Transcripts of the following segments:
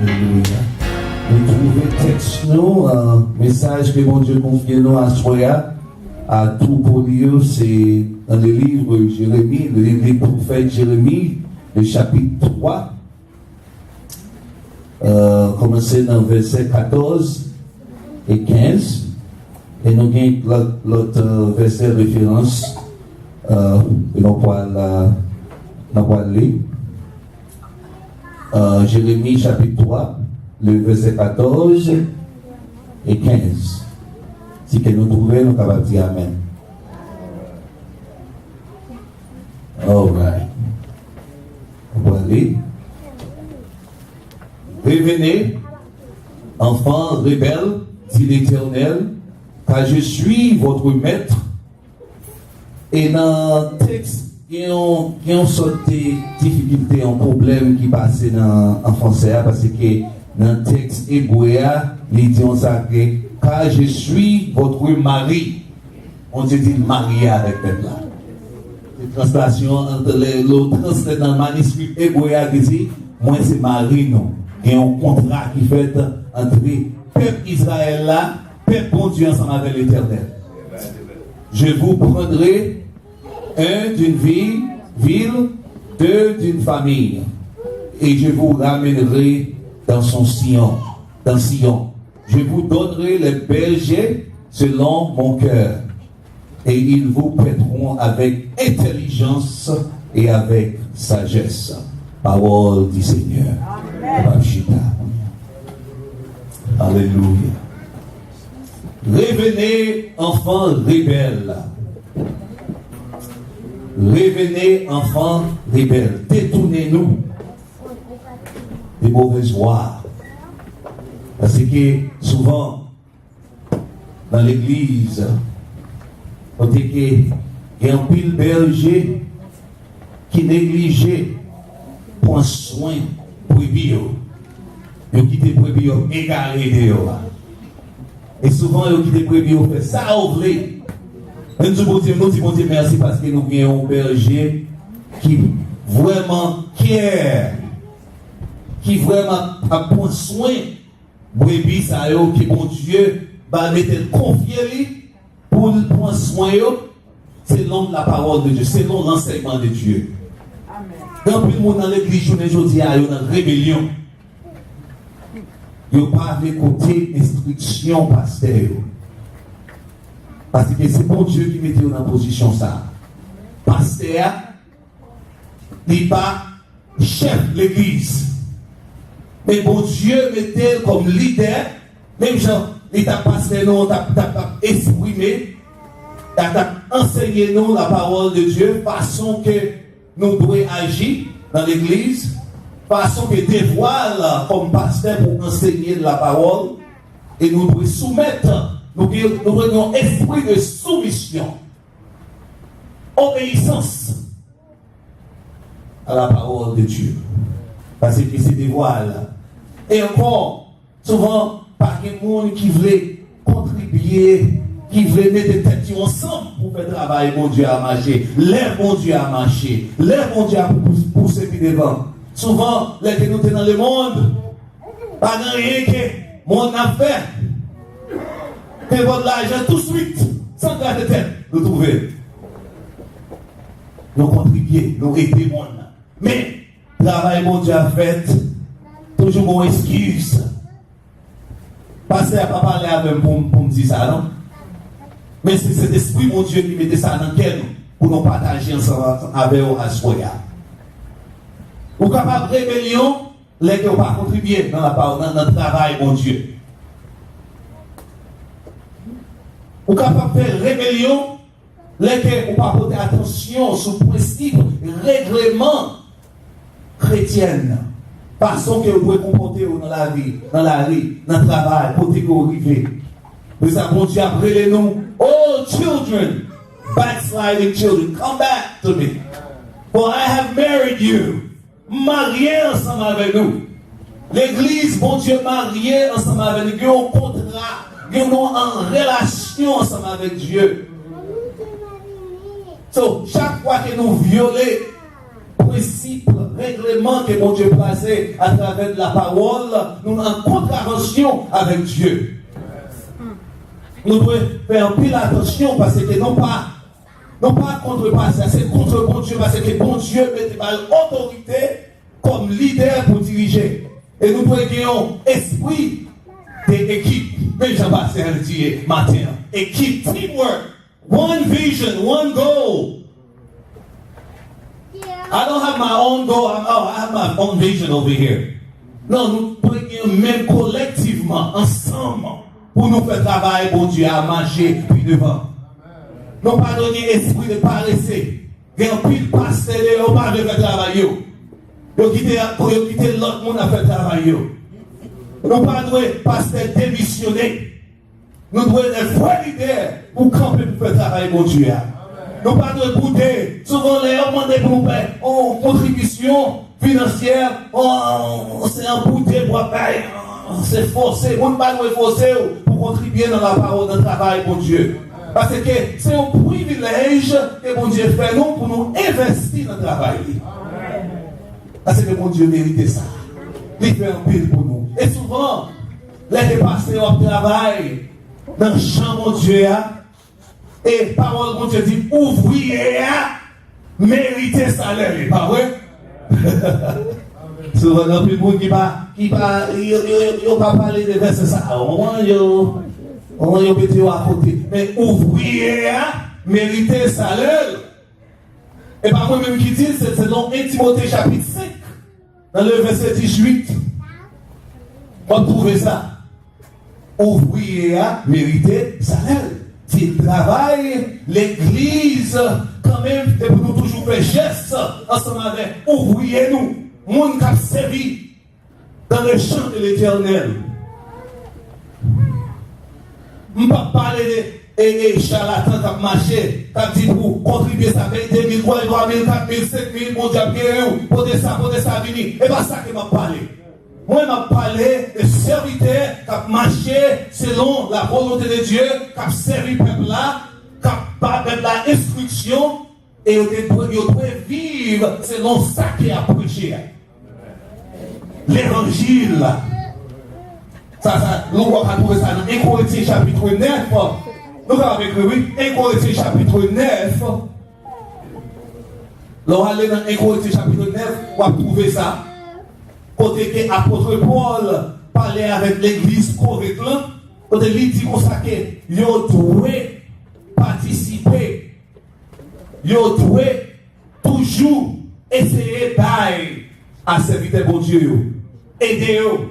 Alléluia. Nous trouvons texte nous, un message que mon Dieu confie nous à Soya, à tout pour lire, c'est dans le livre Jérémie, le livre du prophète Jérémie, le chapitre 3. Commencer dans verset 14 et 15. Et nous avons l'autre verset de référence que nous pouvons lire. Jérémie chapitre 3, le verset 14 et 15. Si que nous trouvons, nous pouvons dire Amen. All right. On va aller. Revenez, enfants rebelles, dit l'Éternel, car je suis votre maître. Et dans le texte, il y a une sorte de difficulté, un problème qui passe en français, parce que dans le texte hébreu, il dit car je suis votre mari. On dit marié avec elle là. La translation entre l'autre translation dans le manuscrit hébreu qui dit moi c'est mari non. Il y a un contrat qui fait entre le peuple Israël là, peuple bon Dieu ensemble avec l'Éternel. Je vous prendrai un d'une ville, deux d'une famille, et je vous ramènerai dans Sion. Je vous donnerai les bergers selon mon cœur, et ils vous prêteront avec intelligence et avec sagesse. Parole du Seigneur. Amen. Alléluia. Revenez, enfants rebelles. Revenez, enfants rebelles. Détournez-nous des mauvaises voies. Parce que souvent, dans l'église, on dit qu'il y a un pile berger qui négligeait pour soin brebis. Ils quittent brebis égarés dehors. Et souvent, ils quittent brebis fait ça ouvrir. Nous disons merci parce que nous avons un berger qui vraiment care, qui vraiment a prendre soin brebis ça qui bon Dieu va mettre confier pour prendre soin selon la parole de Dieu, selon l'enseignement de Dieu. Quand le monde dans l'église aujourd'hui a une rébellion, il n'y a pas écouté l'instruction pasteur. Parce que c'est bon Dieu qui mettait dans la position ça. Pasteur, il n'est pas chef de l'église. Mais bon Dieu mettait comme leader, même genre, il t'a passé nous, t'a exprimé, t'a enseigné nous la parole de Dieu, façon que nous devons agir dans l'église, façon que dévoile comme pasteur pour enseigner la parole, et nous devons soumettre. Nous avons un esprit de soumission, obéissance à la parole de Dieu. Parce que c'est des voiles. Et encore, souvent, par des gens qui veulent contribuer, qui veulent mettre des têtes ensemble pour faire travail, mon Dieu à marcher. Lève mon Dieu à marcher. Lève mon Dieu à pousser puis devant. Souvent, les que nous sommes dans le monde, pas rien que mon affaire. Fais votre l'argent tout de suite, sans garder tête, nous trouver. Nous contribuer, nous aider le monde. Mais, travail mon Dieu a fait, toujours mon excuse. Pasteur n'a pas parlé avec moi pour me dire ça, non? Mais c'est cet esprit, mon Dieu, qui mettait ça dans quel pour nous partager ensemble avec vous à Soya. Vous capable de rébellion, les qui n'ont pas contribué dans le travail, mon Dieu. Ou capable de faire rébellion, les qui n'ont pas porté attention sur le principe, règlement chrétien, façon que vous pouvez comporter dans la vie, dans la rue, dans le travail, pour que vous arrivez. Nous avons Dieu après nous, oh children, backsliding children, come back to me. For I have married you. Marié ensemble avec nous. L'église, bon Dieu, marié ensemble avec nous. Nous avons un contrat. Nous sommes en relation ensemble avec Dieu. So, chaque fois que nous violons le principe règlement que mon Dieu placé à travers la parole, nous en contravention avec Dieu. Nous devons faire pile attention parce que non pas contrepasser, c'est contre bon Dieu parce que bon Dieu met l'autorité comme leader pour diriger. Et nous devons avoir un esprit d'équipe. Mais j'en passe à le dire matin. Équipe, teamwork, one vision, one goal. I don't have my own goal. I have my own vision over here. Non, nous devons même collectivement, ensemble, pour nous faire travailler, bon Dieu, à marcher puis devant. Non pas donner esprit de paresser. Il y a un pile pasteur, on pas de faire travailler. Ils quitté l'autre monde à faire travailler. Nous pas de pasteur démissionner. Nous devons être vrais leaders pour camper pour faire travailler, bon Dieu. Nous pas de bouder. Souvent, les hommes demandent pour nous faire une contribution financière. C'est un boudet pour payer. C'est forcé. Nous ne pas de forcer pour contribuer dans la parole, dans le travail, bon Dieu. Parce que c'est un privilège que bon Dieu fait nous pour nous investir dans le travail. Parce que bon Dieu mérite ça. Il fait un pile pour nous. Et souvent, les pasteurs travaillent dans le champ, mon Dieu. Et parole, mon Dieu dit, ouvrier, méritez salaire, pas vrai? Souvent, il y a plus de monde qui va pas parler de versets ça. On va y péter à côté. Mais ouvrier, méritez salaire. Et par moi-même qui dit, c'est dans 1 Timothée chapitre 5, dans le verset 18. On trouve ça. Ouvrier, méritez salaire. S'il travaille, l'église, quand même, et pour nous toujours faire geste ensemble avec ouvrier nous, monde qui a servi dans le champ de l'éternel. Je ne peux pas parler de charlatan qui a marché, qui a dit pour contribuer ça, 2 000, 3 000, 3 000, 4 000, 5 000, mon Dieu, pour ça, venir. Et pas ça que m'a parlé. Moi, je parlé de serviteurs qui ont marché selon la volonté de Dieu, qui ont servi le peuple là, qui ont parlé de l'instruction, et ils doivent vivre selon ça qu'il a prêché. L'évangile. Nous allons trouver ça dans 1 Corinthiens chapitre 9. Nous allons écrire 1 Corinthiens chapitre 9. Nous allons aller dans 1 Corinthiens chapitre 9, on va trouver ça. Côté que l'apôtre Paul parlait avec l'église correcte, côté il dit comme ça que vous devez participer, vous devez toujours essayer d'aller à servir bon Dieu, aider-vous.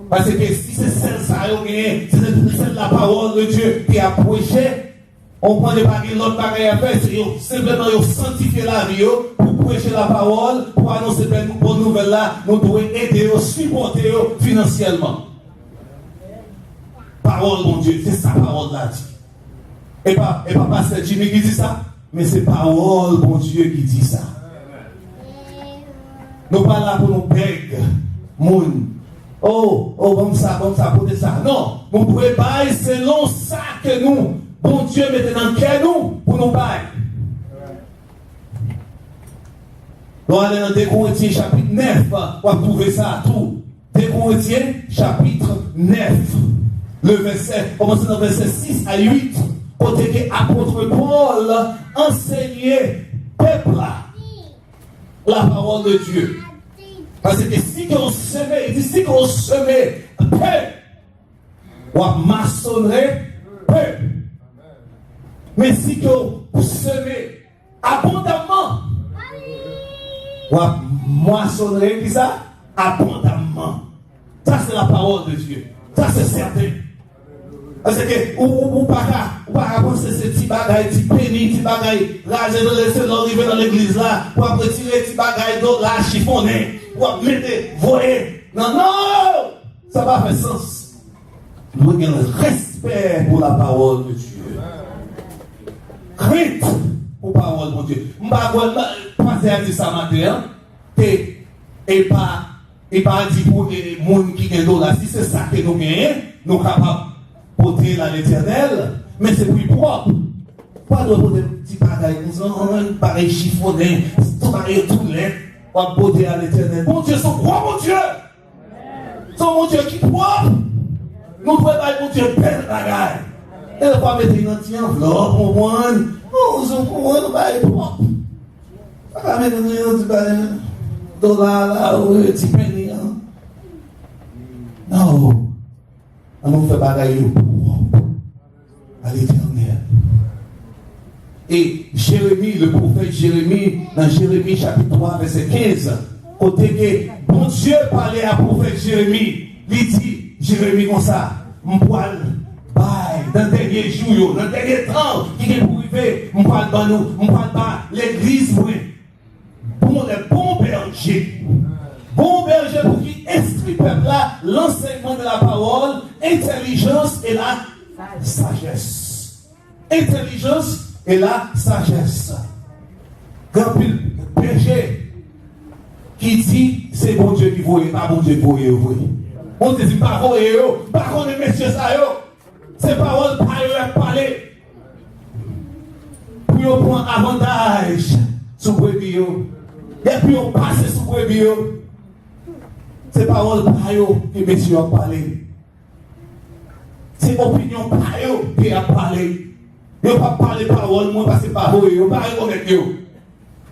Parce que si c'est celle ça, si c'est la parole de Dieu qui a prêché, on prend des bagages, l'autre bagage à faire, c'est simplement sanctifier la vie pour prêcher la parole, pour annoncer une bonne nouvelle là, nous devons aider, supporter financièrement. Parole, mon Dieu, c'est sa parole là dit. Et pas pasteur Jimmy qui dit ça, mais c'est parole, mon Dieu, qui dit ça. Nous pas là pour nous bêter, moun. Oh, comme ça, pour ça. Non, nous pouvons bailler selon ça que nous, bon Dieu, mettez dans le cœur nous, pour nous bailler. Nous allons dans 2 Corinthiens chapitre 9, on va trouver ça tout. 2 Corinthiens chapitre 9, le verset, commencez dans le verset 6 à 8, côté que l'apôtre Paul enseignait peuple la parole de Dieu. Parce que si on semait, il dit si on semait peu, on maçonnerait peu. Mais si on semait abondamment, on moissonnerait, qui ça? Abondamment. Ça c'est la parole de Dieu. Ça c'est certain. Parce que ou pas penser ces petits bagailles, petits pénis, petits bagailles, rager dans les arriver dans l'église là, pour retirer petits bagailles d'autres là, chiffonner, pour mettre, voyer. Non, ça va faire sens. Nous avons un respect pour la parole de Dieu. Crainte pour la parole de Dieu. Je ne vais pas dire ça matin, et pas dire pour les gens qui gagnent là, si c'est ça que nous gagnons, nous sommes capables porter à l'éternel, mais c'est plus propre. Pas de porter des petits bagailles, on a pareil chiffonné, tout pareil tout laid. on va porter à l'éternel. Bon Dieu, son propre mon Dieu. Son mon Dieu qui propre. Nous devons faire mon Dieu belle bagaille. Et on va mettre une petite enveloppe, on voit, on va être propre. On va mettre une petite dollar là, ou un petit penny. Non. On nous fait bagaille propre à l'éternel. Et Jérémie, le prophète Jérémie, dans Jérémie chapitre 3, verset 15, côté que bon Dieu parlait à prophète Jérémie, il dit, Jérémie comme ça, m'poil, bye, dans le dernier jour, dans le dernier temps, qui est pour arriver, m'poil pas nous, m'poil pas l'église, bon, les bons bergers. Bon berger pour qui instruit le peuple là, l'enseignement de la parole, intelligence et la sagesse. Intelligence et la sagesse. Quand le berger qui dit c'est bon Dieu qui voit, pas bon Dieu qui voit. On te dit pas voyer, pas qu'on est messieurs ça, ces paroles pas parler. Pour prendre avantage sur le brebis. Et puis on passe sur le brebis. Ces paroles que messieurs ont parlé. Ces opinions qui ont parlé. Ils n'ont pas parlé paroles, moi, parce que pas vous, ils n'ont pas reconnaître.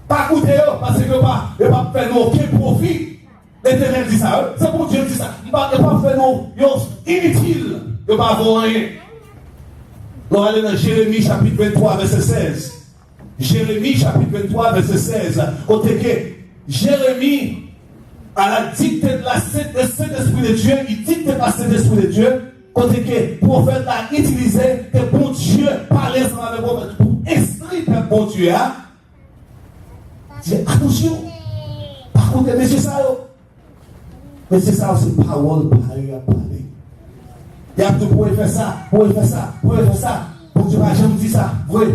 Pas écouter, parce que ils n'ont pas fait aucun profit. L'Éternel dit ça. C'est pour Dieu dit ça. Ils n'ont pas fait inutile. Ils n'ont pas fait rien. On va aller dans Jérémie chapitre 23, verset 16. Jérémie chapitre 23, verset 16. Côté que Jérémie, à la dictée de la Saint-Esprit de Dieu, il dicte la Saint-Esprit de Dieu, côté que le prophète l'a utilisé, que bon Dieu parlait ensemble avec le prophète pour instruire le bon Dieu. Dis attention, par contre, mais c'est ça. Mais c'est ça aussi, parole, parler à parler. Il y a tout pour faire ça, pour faire ça, pour faire ça. Bon Dieu va jamais dire ça. Vrai.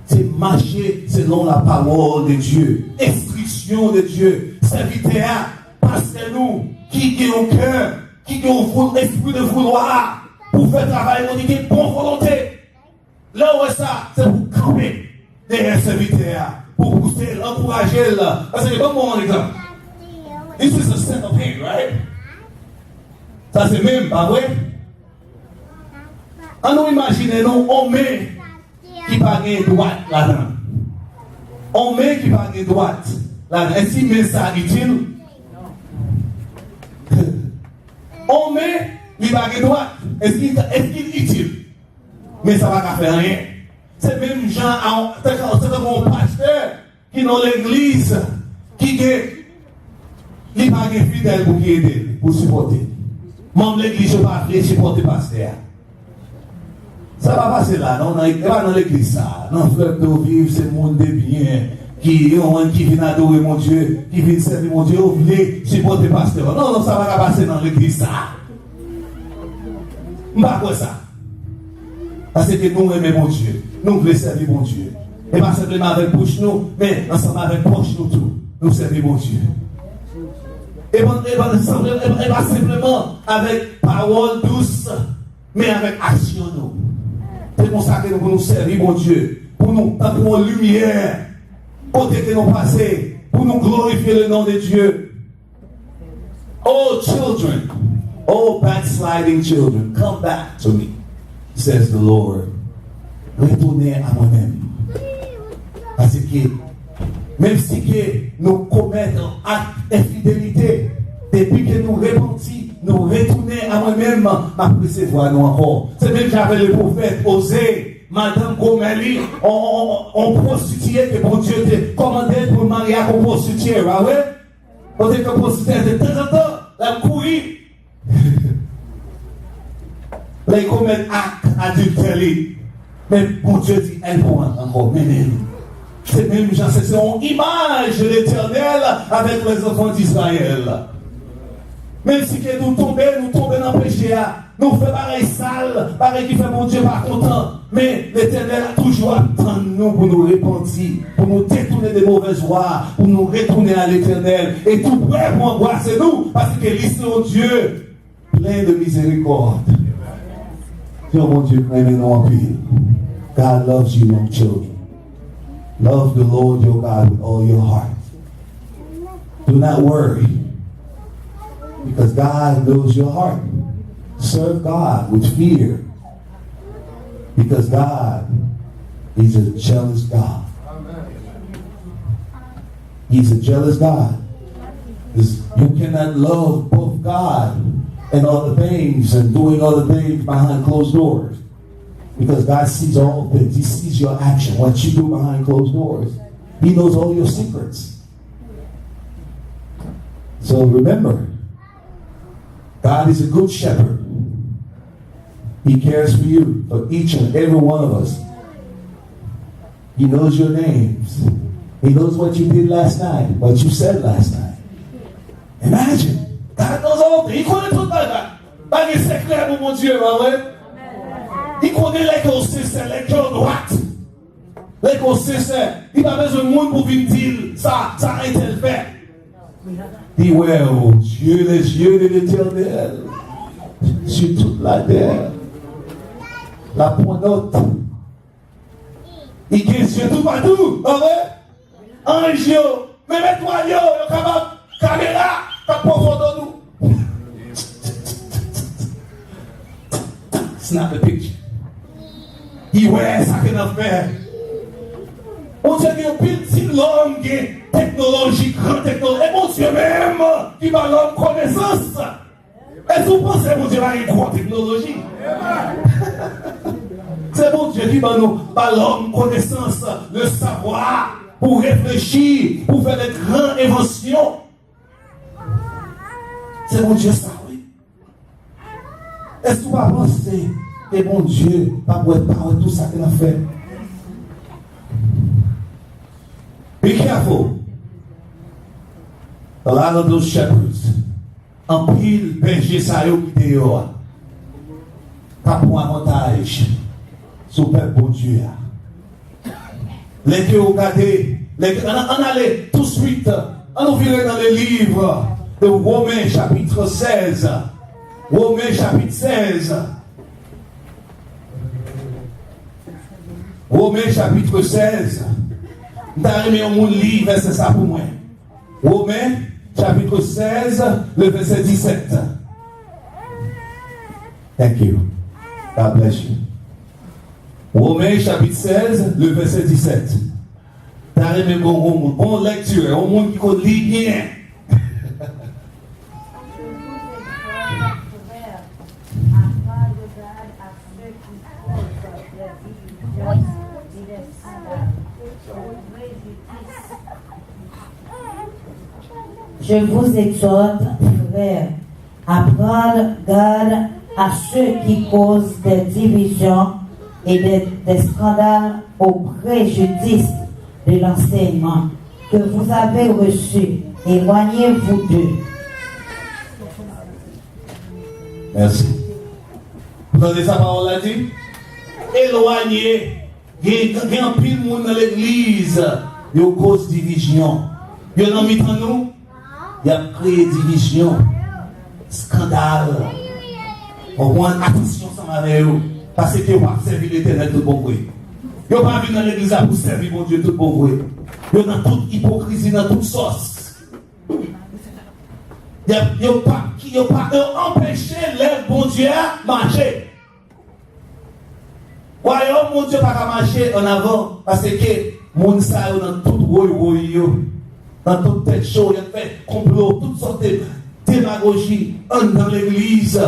C'est marcher selon la parole de Dieu, instruction de Dieu, serviteur, pasteur nous, qui est au cœur, qui est au esprit de vouloir, pour faire travail, on dit qu'il y a bonne volonté. Là où est ça, c'est pour camper derrière serviteur, pour pousser, encourager. Parce que, comme mon exemple, this is a set of things, right? Ça c'est même, pas vrai? On nous imagine, nous, on met qui pas de droite là-dedans. On met qui pas de droite là-dedans. Est-ce qu'il met ça utile? On met qui pas de droite. Est-ce qu'il est utile? Mais ça va pas faire rien. C'est même gens, c'est comme un pasteur qui dans l'église, qui n'est pas fidèle pour qui aider, pour supporter. Même l'église, je ne vais pas supporter le pasteur. Ça va passer là, non, pas dans l'église ça. Non, frère, nous vivons, c'est le monde des biens, qui vient adorer mon Dieu, qui vient servir mon Dieu, vous voulez supporter le pasteur. Non, ça va pas passer dans l'église ça. Je ne sais pas quoi ça. Parce que nous aimons mon Dieu, nous voulons servir mon Dieu. Et pas simplement avec bouche nous, mais ensemble avec poche nous tout. Nous servons mon Dieu. Et pas simplement avec parole douce, mais avec action nous. C'est pour ça que nous nous servir mon Dieu, pour nous pour lumière, côté que nous passons, pour nous glorifier le nom de Dieu. Oh children, oh backsliding children, come back to me, says the Lord. Retournez à moi-même. Parce que même si nous commettons acte d'infidélité, depuis que nous repentis, nous retournons à moi-même, ma précevoir nous encore. C'est même j'avais le prophète osé, Madame Gomélie, on prostituait que bon Dieu t'a commandé pour marier à une prostituée, ouais? On dit que prostituée de temps en temps, la couille. Là, ils commettent acte adultère. Mais bon Dieu dit, elle prend encore, mais c'est même gens, c'est une image de l'Éternel avec les enfants d'Israël. Même si nous tombons dans le péché, nous faisons pareil sale, pareil qui fait mon Dieu pas content. Mais l'Éternel a toujours attendu nous pour nous repentir, pour nous détourner des mauvaises voies, pour nous retourner à l'Éternel. Et tout prêt pour embrasser nous, parce que c'est un Dieu plein de miséricorde. Dieu, mon Dieu, plein de non pile. God loves you, young children. Love the Lord your God with all your heart. Do not worry, because God knows your heart. Serve God with fear, because God is a jealous God. He's a jealous God. You cannot love both God and other things and doing other things behind closed doors. Because God sees all things. He sees your action, what you do behind closed doors. He knows all your secrets. So remember, God is a good shepherd. He cares for you, for each and every one of us. He knows your names. He knows what you did last night, what you said last night. Imagine, God knows all things. Il connaît tout ça. Pas de secret pour mon Dieu, ouais. Il connaît les consciences, les cœurs droits. Les consciences, il n'a pas besoin de monde pour venir dire ça a été fait. Dis ouais, oh Dieu, les yeux de l'Éternel sur toute la terre. La pointe. Il question tout partout, ouais. Ange, même étoile, yo, capable, caméra, pas profondeur nous. Snap the picture. Il ouais, ça qu'on a fait. On sait qu'il y a petit l'homme qui est technologie, grande technologie. Et mon Dieu même, qui va l'homme connaissance. Est-ce que vous pensez que mon Dieu a une grande technologie? C'est mon Dieu qui va nous, par l'homme connaissance, le savoir, pour réfléchir, pour faire des grandes inventions. C'est mon Dieu ça, oui. Est-ce que vous va penser que mon Dieu va pouvoir parler tout ça qu'il a fait? Be careful. A lot of those shepherds, en pile berger ça yo qui dehors, pas pour avantage sur le bon Dieu. Les que vous regardez, on allait tout de suite, on ouvre dans le livre de Romains chapitre 16. Romains chapitre 16. Romains chapitre 16. D'ailleurs, on lit verset ça pour moi. Romains chapitre 16, le verset 17. Thank you. God bless you. Romains chapitre 16, le verset 17. D'ailleurs, on lecture, on monde qui lit bien. Je vous exhorte, frères, à prendre garde à ceux qui causent des divisions et des scandales au préjudice de l'enseignement que vous avez reçu. Éloignez-vous d'eux. Merci. Vous entendez sa parole là dit? Éloignez. Il y a un pile de monde dans l'église. Il y a cause division. Il y a un ami entre nous. Il y a créé division, scandale. On prend attention avec eux. Parce que vous ne pas servir l'Éternel tout bon bruit. Vous ne pas venir dans l'église pour servir mon Dieu tout bon bruit. Vous dans toute hypocrisie, dans toute sauce. Vous ne pas empêcher le bon Dieu à marcher. Voyons, mon Dieu pas marcher en avant. Parce que mon sa dans tout roy. Dans toute tête chaude, il a fait complot, toutes sortes de démagogie dans l'église.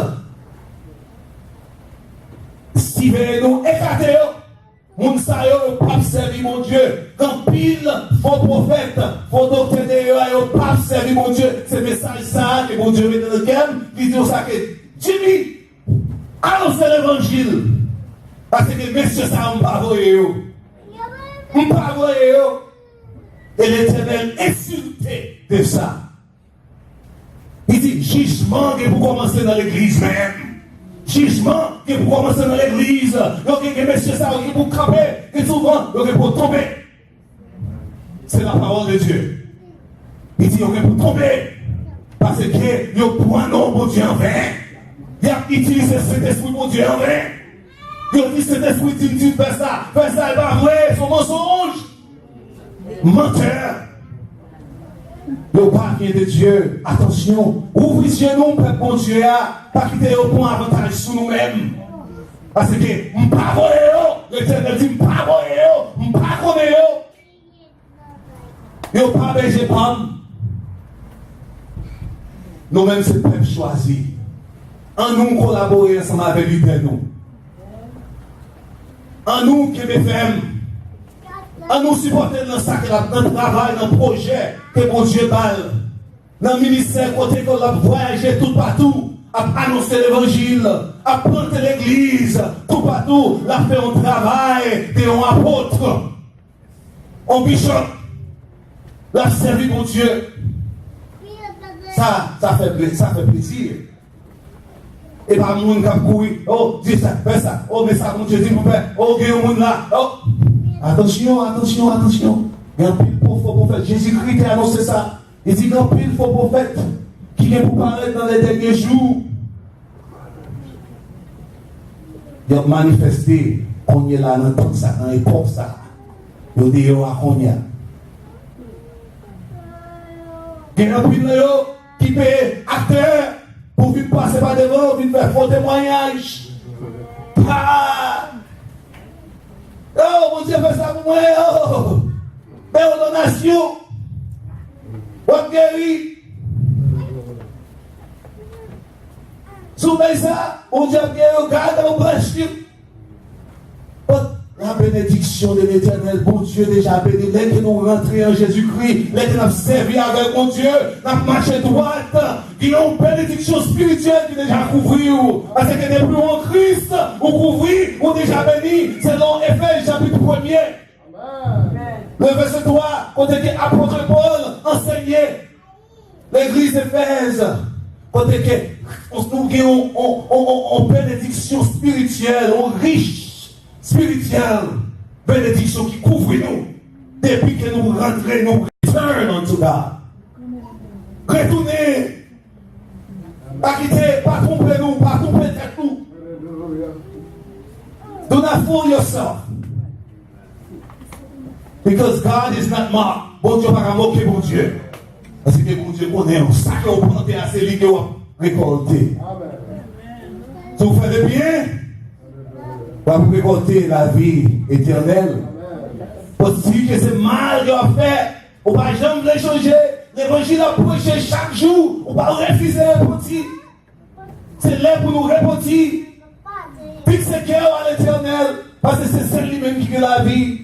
Si nous écartez, mon sayo, pas servir mon Dieu. Quand pile, faux prophètes, faux docteurs de pas servir mon Dieu. C'est message ça que mon Dieu met dans le cœur, qui dit ça que Jimmy, annoncez l'évangile. Parce que messieurs, ça, on pas voyer. On pas voyer. Et l'Éternel insulté de ça. Il dit, jugement qui pour commencer dans l'église même. Jugement qui pour commencer dans l'église. Donc, il y a des messieurs ça qui pour camper. Et souvent, il y a pour tomber. C'est la parole de Dieu. Il dit, il y a pour tomber. Parce que il y a pour un nom pour Dieu en vain. Il a utilisé cet esprit pour Dieu en vain. Il a dit, cet esprit dit, fais ça, il va vrai, son mensonge. menteur. Le parvient de Dieu. Attention, ouvrez les yeux nous, peuple bon Dieu, pas quitter au point avantage sur nous-mêmes. Parce que, je ne pas l'Éternel dit, je ne pas connaître. Je ne pas berger pomme. Nous-mêmes, c'est le peuple choisi. En nous collaborer ensemble avec lui de nous. En nous qui me faisons. En nous supporter dans le travail, dans le projet que mon Dieu balle. Dans le ministère, côté qu'on a voyagé tout partout, à annoncer l'évangile, à planter l'église, tout partout, à faire un travail de un apôtre, un bishop, à servir mon Dieu. Ça fait plaisir. Et pas le monde qui a couru, oh, dis ça, fais ça, oh, mais ça, mon Dieu dit, mon père, oh, il y a un monde là, oh. Attention. Il y a un pile faux prophète. Jésus-Christ a annoncé ça. Il dit qu'il y a un pile faux prophète qui vient pour parler dans les derniers jours. Il a manifesté qu'on est là dans le temps ça, dans l'époque ça. Il a dit qu'on est. Il y a un pile qui peut acteur pour venir passer par devant, venir faire faux témoignage. Oh, mon Dieu fait ça pour moi. Oh, mais aux donations, on guérit. Souvent ça, on dit que garde au branche. La bénédiction de l'Éternel, bon Dieu, déjà béni. Dès que nous rentrons en Jésus-Christ, dès que nous avons servi avec mon Dieu, nous avons marché droite. Il y a une bénédiction spirituelle qui est déjà couverte. Parce que depuis en Christ, on couvre, on est déjà béni. Selon Éphésiens chapitre 1er. Le verset 3, quand l'apôtre Paul enseignait l'église d'Éphèse, quand nous avons une bénédiction spirituelle, une riche spirituelle, bénédiction qui couvre nous. Depuis que nous rentrons, nous return unto God. Retournez. Pas quitter, pas tromper nous, pas tromper nous. Do not fool yourself. Because God is not mocked. Bon Dieu pas moquer bon Dieu. Parce que bon Dieu connaît ça que vous plantez à celui que vous récoltez. Si vous faites bien, vous récolter la vie éternelle. Parce que c'est mal que vous faites, vous ne pouvez jamais changer. L'évangile a prêché chaque jour, on va refuser un petit. C'est là pour nous répondre. Fixez cœur à l'Éternel, parce que c'est celui lui-même qui fait la vie.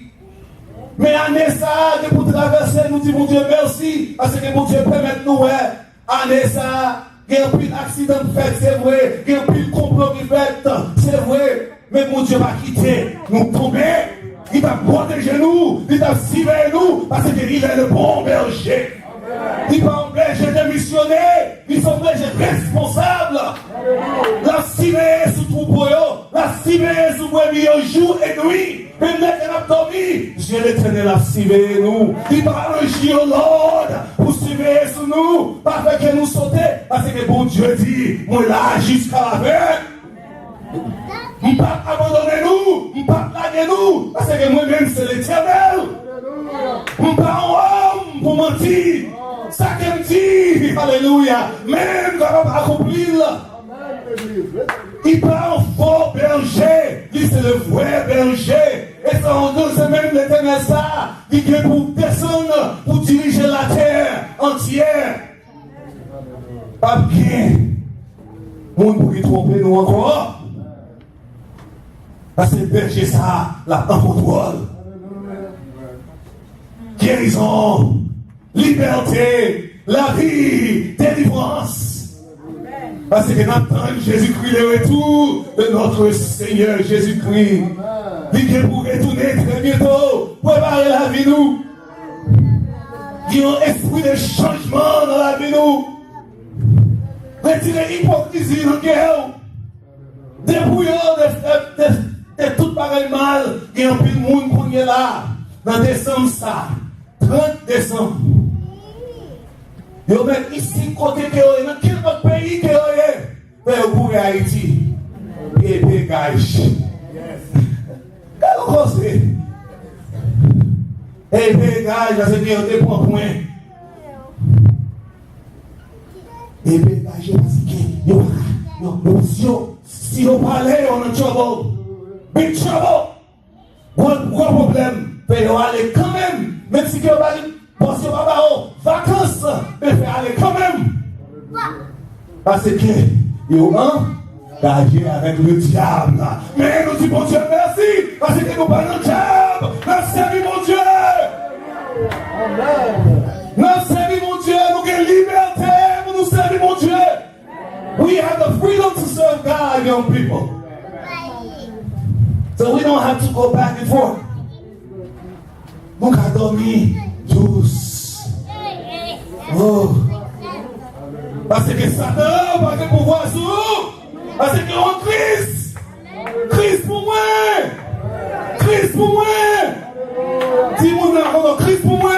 Mais année ça, que pour traverser, nous disons, mon Dieu, merci, parce que mon Dieu permet de nous, année ça, il y a un peu d'accident fait, c'est vrai, il y a un peu de complot qui fait, c'est vrai, mais mon Dieu va quitter, nous tomber, il va protéger nous, il va civer nous, parce qu'il est le bon berger. Il va obliger de missionner, il s'oblige responsable. La cimée sous troupeau, la cimée sous brebis jour et nuit. Même dès qu'elle a dormi, Dieu l'Éternel a civé nous. Il va agir au Lord pour civer sous nous, pas fait que nous sauter, parce que bon Dieu dit, moi là jusqu'à la fin. Il ne pas abandonner nous, il ne pas plaguer nous, parce que moi-même c'est l'Éternel. Il ne pas en homme pour mentir. Ça qu'elle dit, alléluia, même quand on va accomplir, il parle faux berger, il c'est le vrai berger, et ça en deux semaines l'Éternel ça, il vient pour descendre, pour diriger la terre entière. Pas bien, on pourrait tromper nous encore, parce que le berger ça, la en contrôle. Guérison, liberté, la vie, délivrance. Parce que nous attendons Jésus-Christ le retour de notre Seigneur Jésus-Christ. Il vient pour retourner très bientôt, préparer la vie nous. Il y a un esprit de changement dans la vie nous. Retirer l'hypocrisie dans le cœur. Débrouillons de tout pareil mal. Il y a un peu de monde qui est là. Dans décembre ça. 30 décembre. Yo met ici côté que dans quel autre pays que est pour Haïti. Et dégage. Quel conseil? Et puis, gars, parce que vous prend point. Et puis, gars, parce que si vous parlez, on est trouble. Big trouble. Gros problème. Mais vous allez quand même si vous allez passer par vacances, mais vous allez quand même. Parce que vous engagez avec le diable. Mais nous disons, bon Dieu, merci. Parce que nous parlons de diable. Nous servons mon Dieu. Nous servons mon Dieu. Nous avons liberté. Nous servons mon Dieu. We have the freedom to serve God, young people. So we don't have to go back and forth. Nous avons dormi tous. Oh. Parce que Satan n'a pas de pouvoir sur nous. Parce que on Christ. Christ pour moi. Christ pour moi. Si vous n'avez Christ pour moi,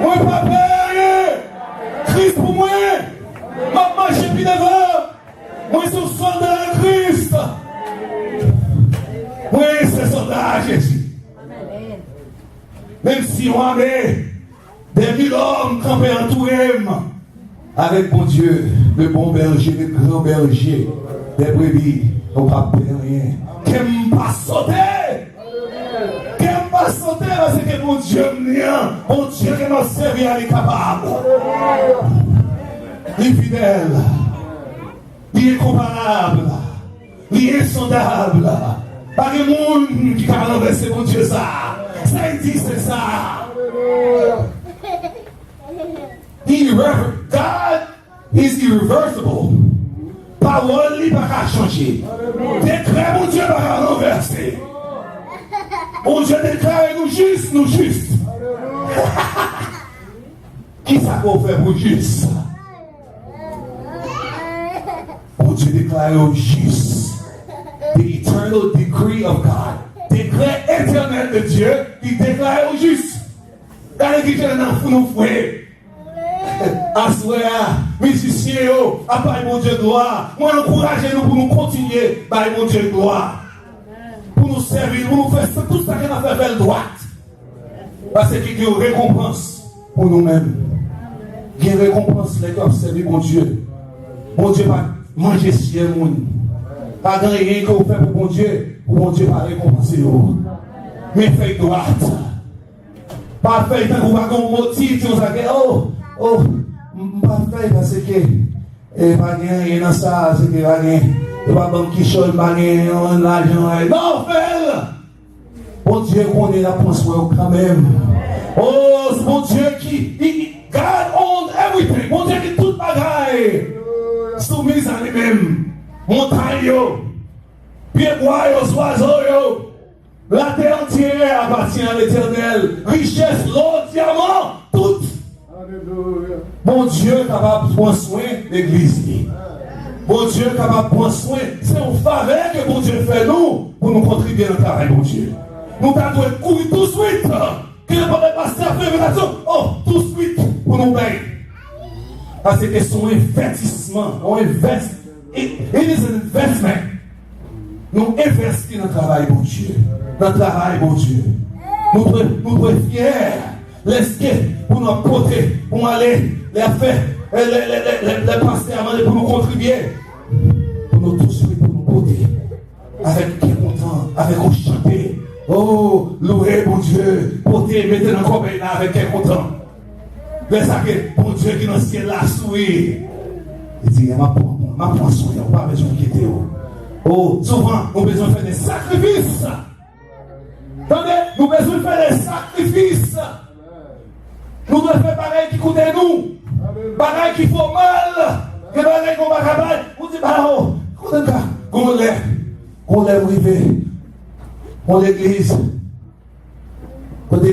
moi pas peur. Christ pour moi. Ma marche puis devant. Moi je suis soldat de Christ. Moi c'est soldat de Jésus. Même si on avait des mille hommes campés en tout avec mon Dieu, le bon berger, le grand berger, des brebis, on ne va pas rien. Qu'elle pas sauter. Qu'elle pas sauter parce que mon Dieu mon Dieu qui m'a servi à capable. Il est fidèle, il est comparable, il est insondable. Pas de monde qui a renversé mon Dieu ça. Ça dit c'est ça. God is irreversible. Parole n'est pas qu'à changer. Décret, mon Dieu, va pas renverser. Mon Dieu déclare nous justes. Qui ça qu'on fait pour juste? Mon Dieu déclare nous justes. The eternal decree of God. Décret éternel de Dieu qui déclare nous justes. Quand il dit que nous fouets. Assoya, musiciens, après mon Dieu gloire. Moi, encouragez-nous pour nous continuer par mon Dieu gloire. Pour nous servir, pour nous faire tout ça qu'on a fait vers droite. Parce qu'il y a une récompense pour nous-mêmes. Il y a une récompense les qui ont servi mon Dieu. Mon Dieu va manger si le monde. Pas de rien que vous faites pour mon Dieu va récompenser vous. Mais faites droite. Pas fait tant que vous avez un motif, vous avez pas fait parce que pas rien dans ça, c'est que pas rien. Pas bon qui chose, pas rien, l'argent. Non, fais. Mon Dieu connaît la pensée quand même. Oh, c'est mon Dieu God owns everything. Mon Dieu qui tout bagaille. Soumise à lui-même. Montagne, pieds bois, oiseaux, la terre entière appartient à l'Éternel. Richesse, l'or, diamant, tout. Mon Dieu est capable de prendre soin de l'église. Mon Dieu est capable de prendre soin. C'est un faveur que mon Dieu fait nous pour nous contribuer dans le travail, mon Dieu. Nous devons courir tout de suite. Que le pasteur fait révélation. Oh, tout de suite pour nous payer. Parce que c'est un investissement. It is an investment. Nous investissons dans le travail, mon Dieu. Dans le travail, mon Dieu. Nous devons être fiers. Laissez pour nous porter, pour aller les faire, les pasteurs pour nous contribuer. Pour nous tous, pour nous porter. Avec qui content, avec qui chanter. Oh, louez mon Dieu. Porter, mettez dans le corps là avec qui content. Mais ça que mon Dieu qui est dans le ciel là, souille. Il dit, ma poisson, il n'y a pas besoin de quitter. Oh, souvent, nous avons besoin de faire des sacrifices. Attendez, nous avons besoin de faire des sacrifices. Nous devons faire pareil qui coûte nous. Pareil qui faut mal. Que pareil qu'on va capable. Vous dites, bah oh, qu'on lève privé. On l'église. Quand il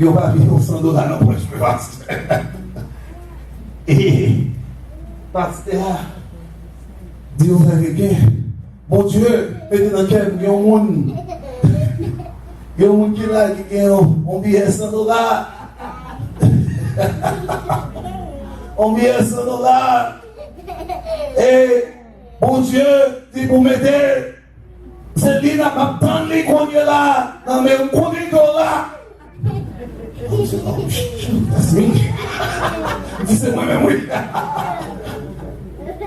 y a un pavillon $100 dans le poche, je pense. Et, pasteur, dit aux Américains, mon Dieu, mettez dans quel il y a un monde. Il y a un monde qui est là, qui a un billet $100. Un billet $100. Et, mon Dieu, dit pour m'aider, c'est lui qui m'a tendu qu'on est là, dans mes chroniques là. say, oh, that's me. He said, wait.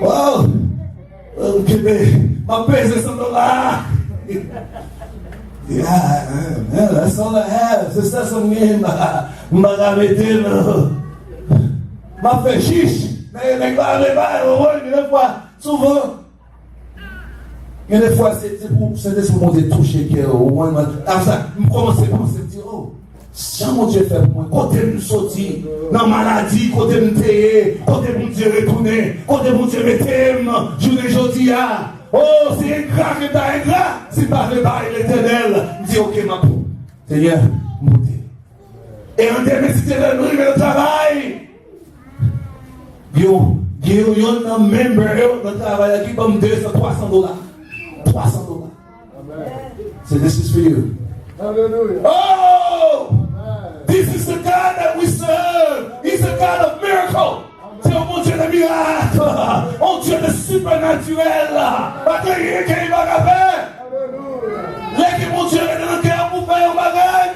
Wow. My business on the line. Yeah, that's all I have. C'est ça son name. M'a ramène m'a fait chiche. Mais les gars, des fois, souvent, il y a des fois, c'est pour mon toucher que au moins, ça, je commence à penser, dire, oh, si mon Dieu fait pour moi, côté me sortir, dans la maladie, côté me tailler, côté mon Dieu retourner, côté mon Dieu me t'aime, journée aujourd'hui, oh, c'est ingrat que t'as ingrat, si pas fait par l'éternel, je dis, ok, ma peau, Seigneur, montez. Et on dit, mais si tu veux nous le travail, yo, un member, le travail qui comme $200, $300. $300. So this is for you. Hallelujah. Oh! This is the God that we serve. He's a God of miracles. C'est un bon Dieu de miracles. Un Dieu de supernaturel. Pas de rien qu'il va faire. Là que mon Dieu est dans le cœur pour faire un bagage.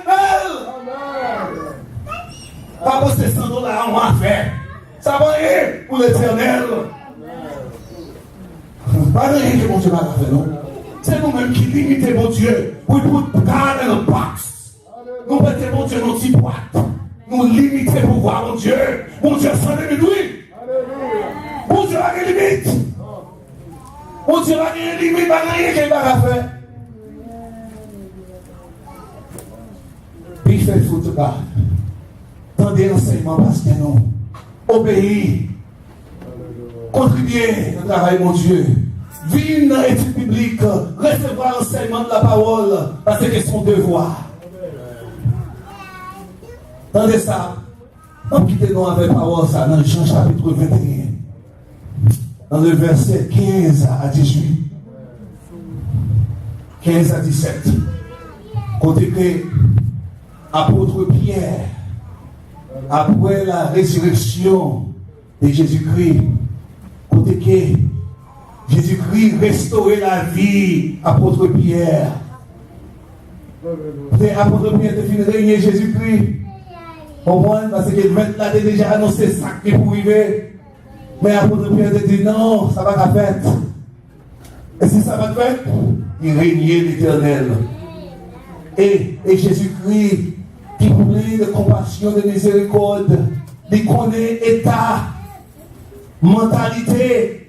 Pas pour ces $100 on va faire. Ça va rien pour l'éternel. Pas de rien que mon Dieu va faire, non? C'est nous-mêmes qui limitons mon Dieu. We put God in a box. Nous mettons mon Dieu dans une petite boîte. Nous limitons le pouvoir, mon Dieu. Mon Dieu s'en limite, oui. Mon Dieu a des limites. Mon Dieu a des limites, il n'y a rien qu'il va faire. Be faithful to God. Tendez l'enseignement parce que nous obéissons. Contribuez au travail, mon Dieu. Vivre dans l'étude biblique, recevoir l'enseignement de la parole, parce que c'est son devoir. Tendez ça. On quitte nous avec la parole, ça, dans Jean chapitre 21. Dans le verset 15 à 18. 15 à 17. Côté que apôtre Pierre, après la résurrection de Jésus-Christ, côté que Jésus-Christ restaurait la vie, apôtre Pierre. Apôtre Pierre te fin régner Jésus-Christ. Au moins, parce que maintenant, il a déjà annoncé ça qui pour arriver. Mais apôtre Pierre te dit non, ça va pas faire. Et si ça va faire, il régnait l'Éternel. Et Jésus-Christ, qui plein de compassion, de miséricorde, il connaît état, mentalité.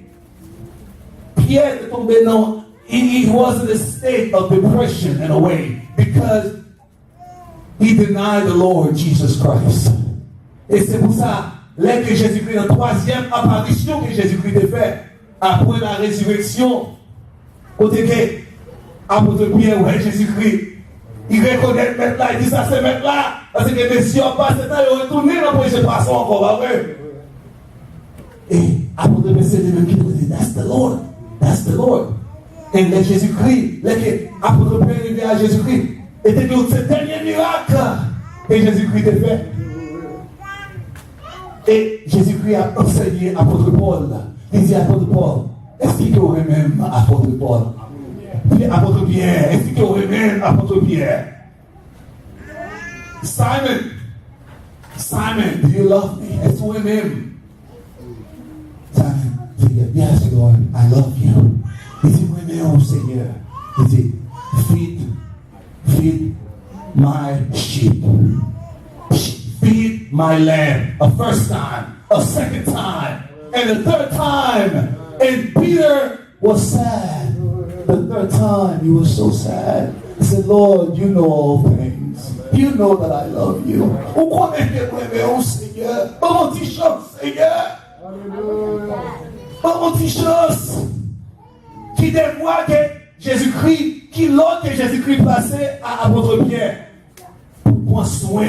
Pierre est tombé dans, he was in a state of depression in a way, because he denied the Lord Jesus Christ. Et c'est pour ça, là que Jésus-Christ, la troisième apparition que Jésus-Christ a fait, après la résurrection, côté que, apôtre Pierre, ouais, Jésus-Christ, il reconnaît le maître là, il dit ça c'est maître là, parce que messieurs ont passé temps, ils ont retourné dans le projet passant encore, pas vrai? Et apôtre Pierre, c'est lui qui dit, that's the Lord. That's the Lord. Et le Jésus-Christ, l'apôtre Pierre est à Jésus-Christ, était de ce dernier miracle que Jésus-Christ a fait. Et Jésus-Christ a enseigné apôtre Paul. Il dit apôtre Paul, est-ce qu'il y aurait même apôtre Paul? Puis apôtre Pierre, est-ce qu'il y aurait même apôtre Pierre? Simon, do you love me? Est-ce que même? Simon. Yes, Lord, I love you. Il dit, oui, mais oh Seigneur, il dit, feed my sheep. Feed my lamb. A first time, a second time, and a third time. And Peter was sad. The third time, he was so sad. He said, Lord, you know all things. You know that I love you. Vous connaissez, mais oh Seigneur, comment tu chantes, Seigneur? Hallelujah. Pas une chose qui dévoile que Jésus-Christ, qui l'autre que Jésus-Christ passait à apôtre Pierre. Pour soin,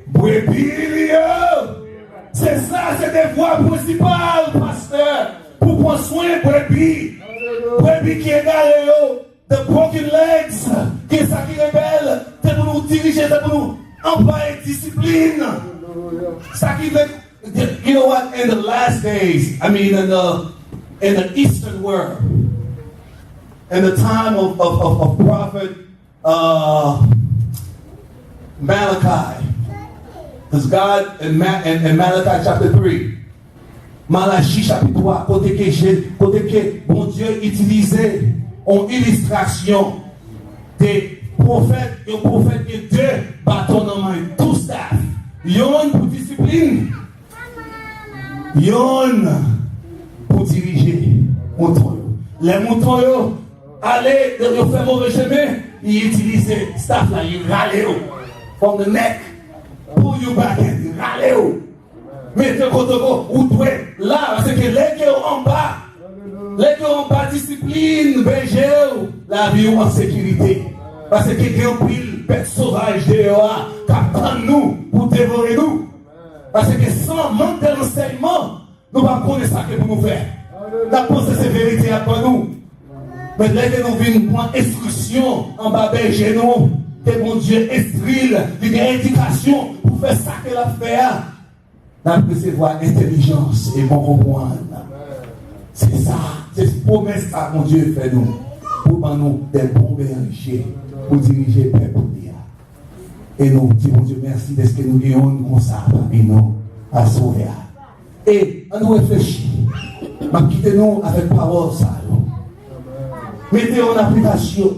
brebis, c'est ça, c'est des voies principales, pasteur. Pour prendre soin, brebis qui est garé, the broken legs, qui est ça qui rebelle, c'est pour nous diriger, c'est pour nous employer discipline. Ça qui fait. You know what? In the last days, I mean, in the Eastern world, in the time of prophet Malachi, Because God, in Malachi chapter 3, Malachi chapitre 3, côté que bon Dieu utilisait en illustration des prophètes, et prophètes qui deux bâtons en main, tout staff. Yon pour discipline, yon pour diriger moutons. Les moutons, allez, ils font mauvais chemin, ils utilisent staff là, ils râlent from the neck, pull you back and ils râlent. Mettez côté ou doué là, parce que les qui en bas, discipline, berger, la vie en sécurité. Parce que quelqu'un pile, bête sauvage dehors, qui attend nous pour dévorer nous. Parce que sans manque d'enseignement, nous ne pouvons pas connaître ça que pour nous faire. La pensée, c'est vérité après nous. Mais là que nous venons prendre instruction en bas berger nous, que mon Dieu instruit, il y a une indication pour faire ça que la faire. Nous recevoir intelligence et bon comprendre. C'est ça, c'est cette promesse que mon Dieu fait nous. Pour nous des bons bergers, pour diriger le peuple. Et nous disons, Dieu merci parce que nous gagnons comme ça parmi nous à sauver. Et on nous réfléchit. Quittez-nous avec parole ça. Mettez en application.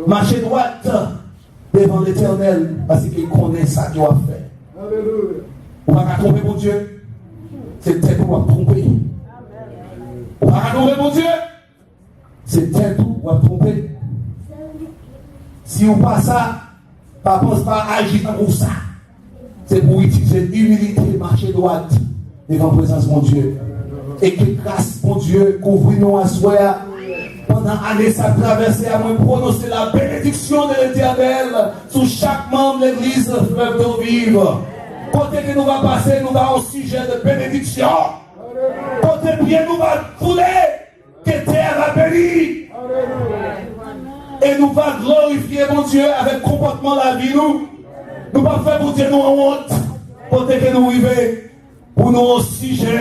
Marchez droite devant l'Éternel parce qu'il connaît ça qu'il doit faire. On va pas tromper mon Dieu. C'est tête où on va tromper. On va pas tromper mon Dieu. C'est tête où on va tromper. Si on passe ça, pas pense pas agir comme ça. C'est pour utiliser l'humilité, marcher droite devant la présence de mon Dieu. Et que grâce, mon Dieu, couvre-nous à soi. Pendant l'année, ça traversé à moi prononcer la bénédiction de l'Éternel sur chaque membre de l'Église fleuve d'eau vive. Côté que nous va passer, nous avons un sujet de bénédiction. Côté bien, nous va fouler que terre va bénir. Et nous va glorifier mon Dieu avec comportement la vie nous. Nous va faire pour Dieu nous en honte. Côté que nous arrivons pour nous un sujet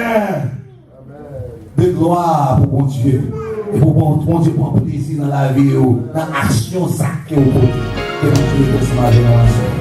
de gloire pour mon Dieu. Et pour mon Dieu prendre plaisir dans la vie, dans l'action sacrée au côté. Que mon Dieu te